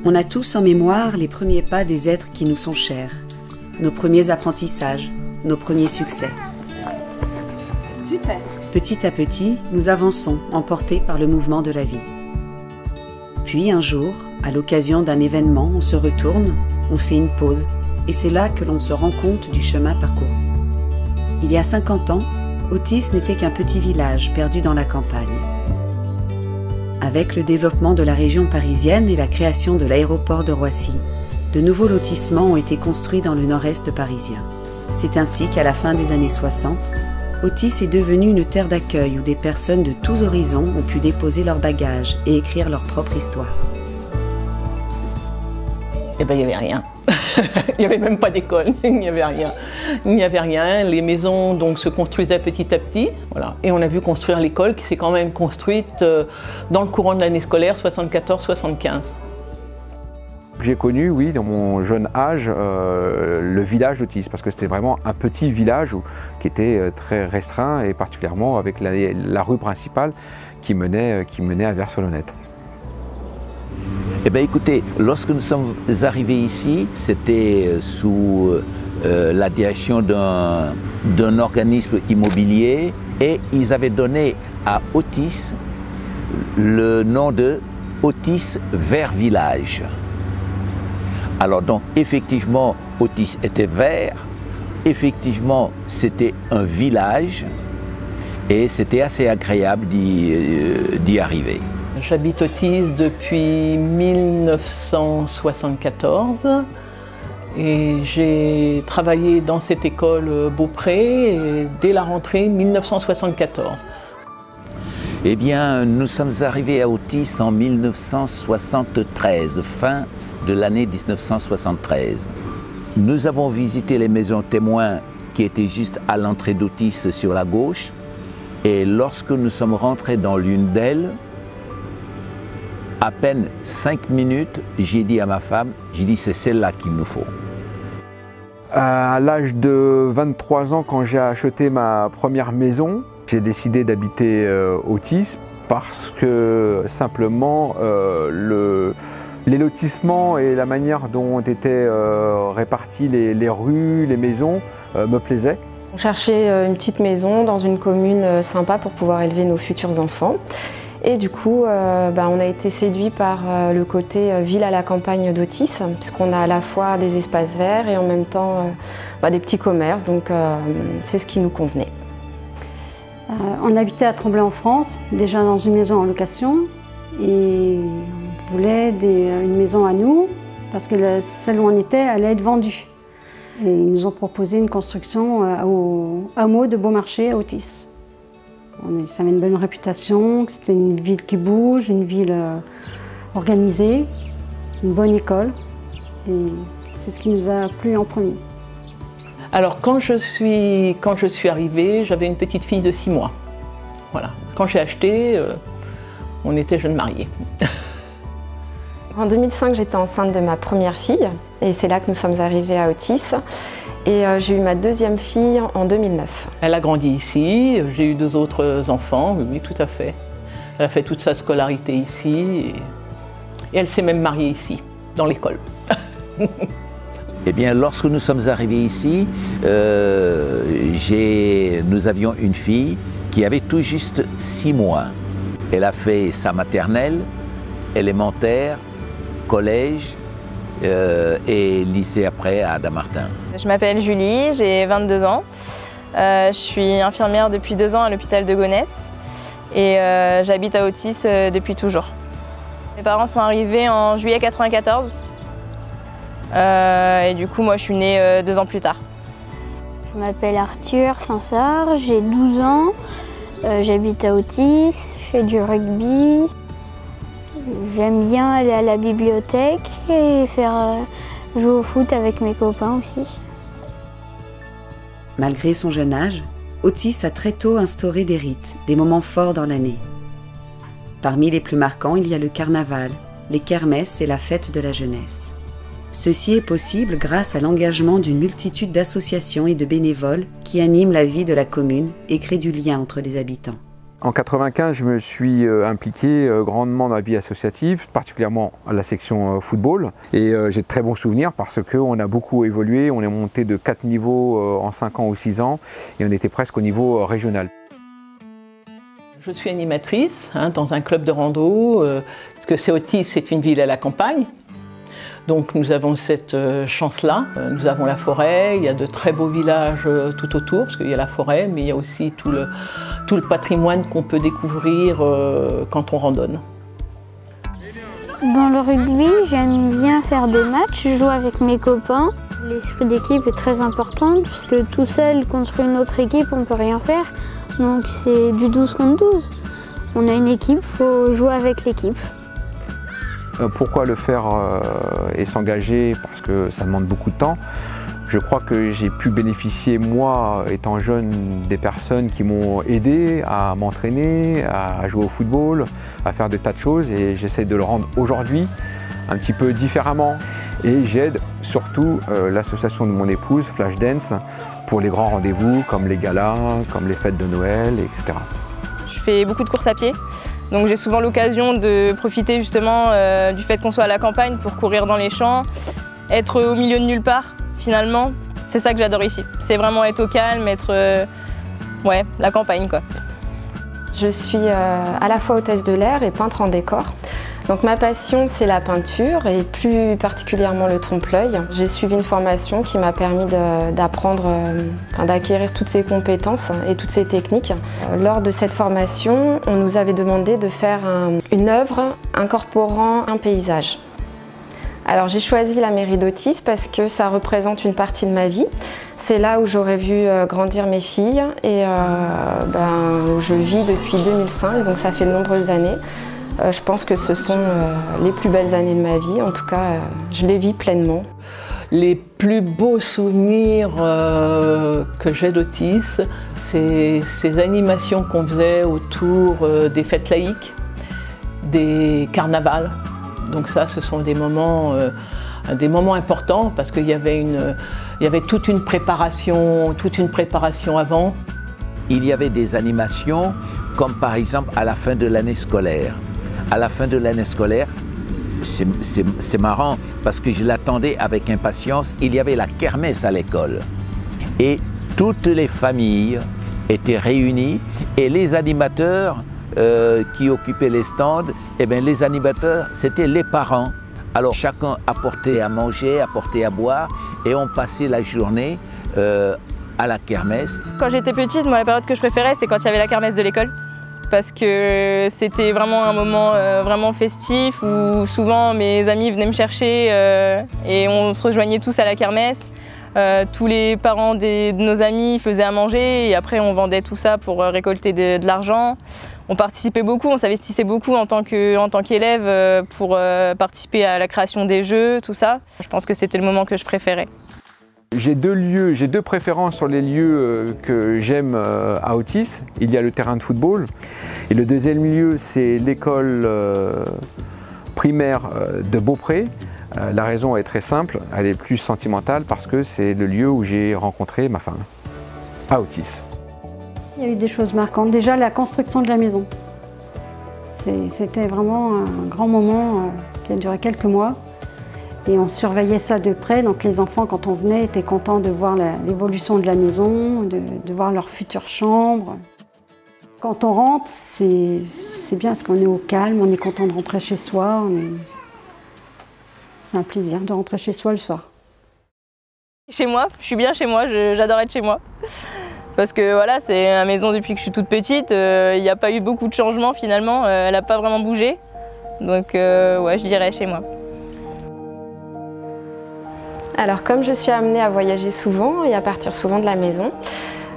On a tous en mémoire les premiers pas des êtres qui nous sont chers, nos premiers apprentissages, nos premiers succès. Super. Petit à petit, nous avançons, emportés par le mouvement de la vie. Puis un jour, à l'occasion d'un événement, on se retourne, on fait une pause, et c'est là que l'on se rend compte du chemin parcouru. Il y a 50 ans, Autis n'était qu'un petit village perdu dans la campagne. Avec le développement de la région parisienne et la création de l'aéroport de Roissy, de nouveaux lotissements ont été construits dans le nord-est parisien. C'est ainsi qu'à la fin des années 60, Autis est devenu une terre d'accueil où des personnes de tous horizons ont pu déposer leurs bagages et écrire leur propre histoire. Eh bien, il n'y avait rien. Il n'y avait même pas d'école, il n'y avait rien. Il n'y avait rien. Les maisons donc, se construisaient petit à petit. Voilà. Et on a vu construire l'école qui s'est quand même construite dans le courant de l'année scolaire 74-75. J'ai connu, oui, dans mon jeune âge, le village d'Autis, parce que c'était vraiment un petit village qui était très restreint, et particulièrement avec la rue principale qui menait à Versolonette. Eh bien écoutez, lorsque nous sommes arrivés ici, c'était sous la direction d'un organisme immobilier, et ils avaient donné à Autis le nom de Autis Vert Village. Alors donc effectivement Autis était vert, effectivement c'était un village et c'était assez agréable d'y arriver. J'habite Autis depuis 1974 et j'ai travaillé dans cette école Beaupré dès la rentrée 1974. Eh bien, nous sommes arrivés à Autis en 1973, fin de l'année 1973. Nous avons visité les maisons témoins qui étaient juste à l'entrée d'Autis sur la gauche, et lorsque nous sommes rentrés dans l'une d'elles, à peine 5 minutes, j'ai dit à ma femme, c'est celle-là qu'il nous faut. À l'âge de 23 ans, quand j'ai acheté ma première maison, j'ai décidé d'habiter Autis parce que simplement les lotissements et la manière dont étaient réparties les rues, les maisons me plaisaient. On cherchait une petite maison dans une commune sympa pour pouvoir élever nos futurs enfants. Et du coup, on a été séduits par le côté ville à la campagne d'Autis, puisqu'on a à la fois des espaces verts et en même temps des petits commerces, donc c'est ce qui nous convenait. On habitait à Tremblay-en-France, déjà dans une maison en location, et on voulait une maison à nous, parce que celle où on était allait être vendue. Et ils nous ont proposé une construction au hameau de Beaumarchais à Autis. Ça avait une bonne réputation, c'était une ville qui bouge, une ville organisée, une bonne école. Et c'est ce qui nous a plu en premier. Alors quand je suis arrivée, j'avais une petite fille de 6 mois. Voilà. Quand j'ai acheté, on était jeunes mariés. En 2005, j'étais enceinte de ma première fille et c'est là que nous sommes arrivés à Autis. Et j'ai eu ma deuxième fille en 2009. Elle a grandi ici, j'ai eu 2 autres enfants, oui, tout à fait. Elle a fait toute sa scolarité ici et elle s'est même mariée ici, dans l'école. Eh bien, lorsque nous sommes arrivés ici, nous avions une fille qui avait tout juste 6 mois. Elle a fait sa maternelle, élémentaire, collège, et lycée après à Dammartin. Je m'appelle Julie, j'ai 22 ans. Je suis infirmière depuis 2 ans à l'hôpital de Gonesse et j'habite à Autis depuis toujours. Mes parents sont arrivés en juillet 1994 et du coup moi je suis née 2 ans plus tard. Je m'appelle Arthur Sansard, j'ai 12 ans, j'habite à Autis, je fais du rugby. J'aime bien aller à la bibliothèque et jouer au foot avec mes copains aussi. Malgré son jeune âge, Autis a très tôt instauré des rites, des moments forts dans l'année. Parmi les plus marquants, il y a le carnaval, les kermesses et la fête de la jeunesse. Ceci est possible grâce à l'engagement d'une multitude d'associations et de bénévoles qui animent la vie de la commune et créent du lien entre les habitants. En 95, je me suis impliqué grandement dans la vie associative, particulièrement à la section football. Et j'ai de très bons souvenirs parce qu'on a beaucoup évolué. On est monté de 4 niveaux en 5 ans ou 6 ans et on était presque au niveau régional. Je suis animatrice dans un club de rando, parce que Céotis, c'est une ville à la campagne. Donc nous avons cette chance-là. Nous avons la forêt, il y a de très beaux villages tout autour, parce qu'il y a la forêt, mais il y a aussi tout le patrimoine qu'on peut découvrir quand on randonne. Dans le rugby, j'aime bien faire des matchs, jouer avec mes copains. L'esprit d'équipe est très important, puisque tout seul contre une autre équipe, on ne peut rien faire. Donc c'est du 12 contre 12. On a une équipe, il faut jouer avec l'équipe. Pourquoi le faire et s'engager? Parce que ça demande beaucoup de temps. Je crois que j'ai pu bénéficier, moi, étant jeune, des personnes qui m'ont aidé à m'entraîner, à jouer au football, à faire des tas de choses et j'essaie de le rendre aujourd'hui un petit peu différemment. Et j'aide surtout l'association de mon épouse, Flashdance, pour les grands rendez-vous comme les galas, comme les fêtes de Noël, etc. Je fais beaucoup de courses à pied. Donc j'ai souvent l'occasion de profiter justement du fait qu'on soit à la campagne pour courir dans les champs, être au milieu de nulle part finalement. C'est ça que j'adore ici. C'est vraiment être au calme, être la campagne quoi. Je suis à la fois hôtesse de l'air et peintre en décor. Donc ma passion c'est la peinture et plus particulièrement le trompe-l'œil. J'ai suivi une formation qui m'a permis d'acquérir toutes ces compétences et toutes ces techniques. Lors de cette formation, on nous avait demandé de faire une œuvre incorporant un paysage. Alors j'ai choisi la mairie d'Otis parce que ça représente une partie de ma vie. C'est là où j'aurais vu grandir mes filles et je vis depuis 2005, donc ça fait de nombreuses années. Je pense que ce sont les plus belles années de ma vie, en tout cas je les vis pleinement. Les plus beaux souvenirs que j'ai d'Otis, c'est ces animations qu'on faisait autour des fêtes laïques, des carnavals. Donc ça, ce sont des moments importants parce qu'il y avait toute une préparation avant. Il y avait des animations comme par exemple à la fin de l'année scolaire. À la fin de l'année scolaire, c'est marrant parce que je l'attendais avec impatience, il y avait la kermesse à l'école. Et toutes les familles étaient réunies et les animateurs qui occupaient les stands, les animateurs, c'était les parents. Alors chacun apportait à manger, apportait à boire et on passait la journée à la kermesse. Quand j'étais petite, moi, la période que je préférais, c'est quand il y avait la kermesse de l'école. Parce que c'était vraiment un moment vraiment festif où souvent mes amis venaient me chercher et on se rejoignait tous à la kermesse. Tous les parents de nos amis faisaient à manger et après on vendait tout ça pour récolter de l'argent. On participait beaucoup, on s'investissait beaucoup en tant qu'élève pour participer à la création des jeux, tout ça. Je pense que c'était le moment que je préférais. J'ai deux préférences sur les lieux que j'aime à Otis. Il y a le terrain de football et le deuxième lieu c'est l'école primaire de Beaupré. La raison est très simple, elle est plus sentimentale parce que c'est le lieu où j'ai rencontré ma femme, à Otis. Il y a eu des choses marquantes. Déjà la construction de la maison. C'était vraiment un grand moment qui a duré quelques mois. Et on surveillait ça de près, donc les enfants quand on venait étaient contents de voir l'évolution de la maison, de voir leur future chambre. Quand on rentre, c'est bien parce qu'on est au calme, on est content de rentrer chez soi. C'est un plaisir de rentrer chez soi le soir. Chez moi, je suis bien chez moi, j'adore être chez moi. Parce que voilà, c'est ma maison depuis que je suis toute petite, il n'y a pas eu beaucoup de changements finalement, elle n'a pas vraiment bougé. Donc ouais, je dirais chez moi. Alors comme je suis amenée à voyager souvent et à partir souvent de la maison,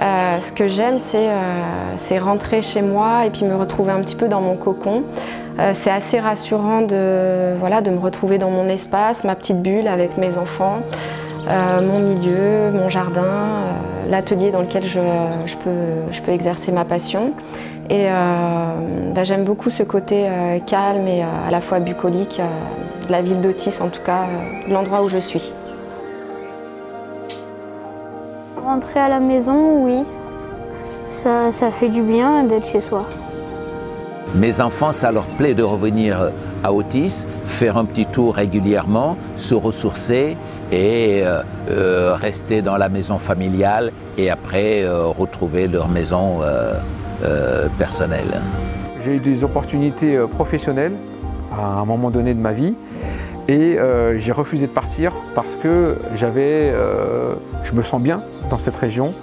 ce que j'aime c'est rentrer chez moi et puis me retrouver un petit peu dans mon cocon. C'est assez rassurant de me retrouver dans mon espace, ma petite bulle avec mes enfants, mon milieu, mon jardin, l'atelier dans lequel je peux exercer ma passion. Et j'aime beaucoup ce côté calme et à la fois bucolique de la ville d'Otis, en tout cas l'endroit où je suis. Rentrer à la maison, oui, ça fait du bien d'être chez soi. Mes enfants, ça leur plaît de revenir à Otis, faire un petit tour régulièrement, se ressourcer et rester dans la maison familiale et après retrouver leur maison personnelle. J'ai eu des opportunités professionnelles à un moment donné de ma vie et j'ai refusé de partir parce que je me sens bien dans cette région.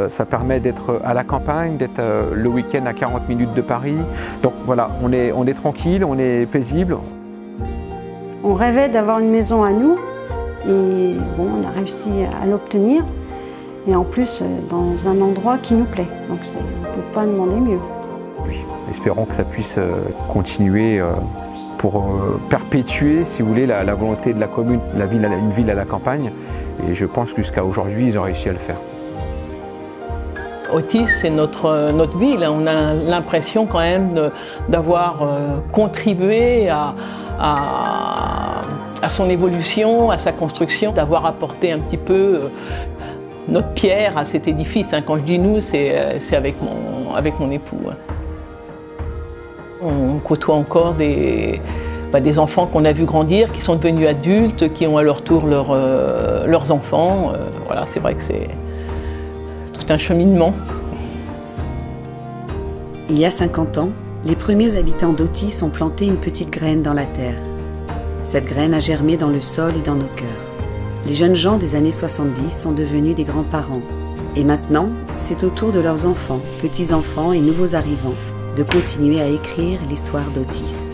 Ça permet d'être à la campagne, d'être le week-end à 40 minutes de Paris. Donc voilà, on est tranquille, on est paisible. On rêvait d'avoir une maison à nous et bon, on a réussi à l'obtenir. Et en plus, dans un endroit qui nous plaît. Donc on ne peut pas demander mieux. Oui, espérons que ça puisse continuer pour perpétuer, si vous voulez, la volonté de la commune, une ville à la campagne. Et je pense que jusqu'à aujourd'hui, ils ont réussi à le faire. Otis, c'est notre ville. On a l'impression quand même d'avoir contribué à son évolution, à sa construction, d'avoir apporté un petit peu notre pierre à cet édifice. Quand je dis nous, c'est avec mon époux. On côtoie encore des enfants qu'on a vus grandir, qui sont devenus adultes, qui ont à leur tour leurs enfants. Voilà, c'est vrai que c'est tout un cheminement. Il y a 50 ans, les premiers habitants d'Otis ont planté une petite graine dans la terre. Cette graine a germé dans le sol et dans nos cœurs. Les jeunes gens des années 70 sont devenus des grands-parents. Et maintenant, c'est au tour de leurs enfants, petits-enfants et nouveaux arrivants de continuer à écrire l'histoire d'Otis.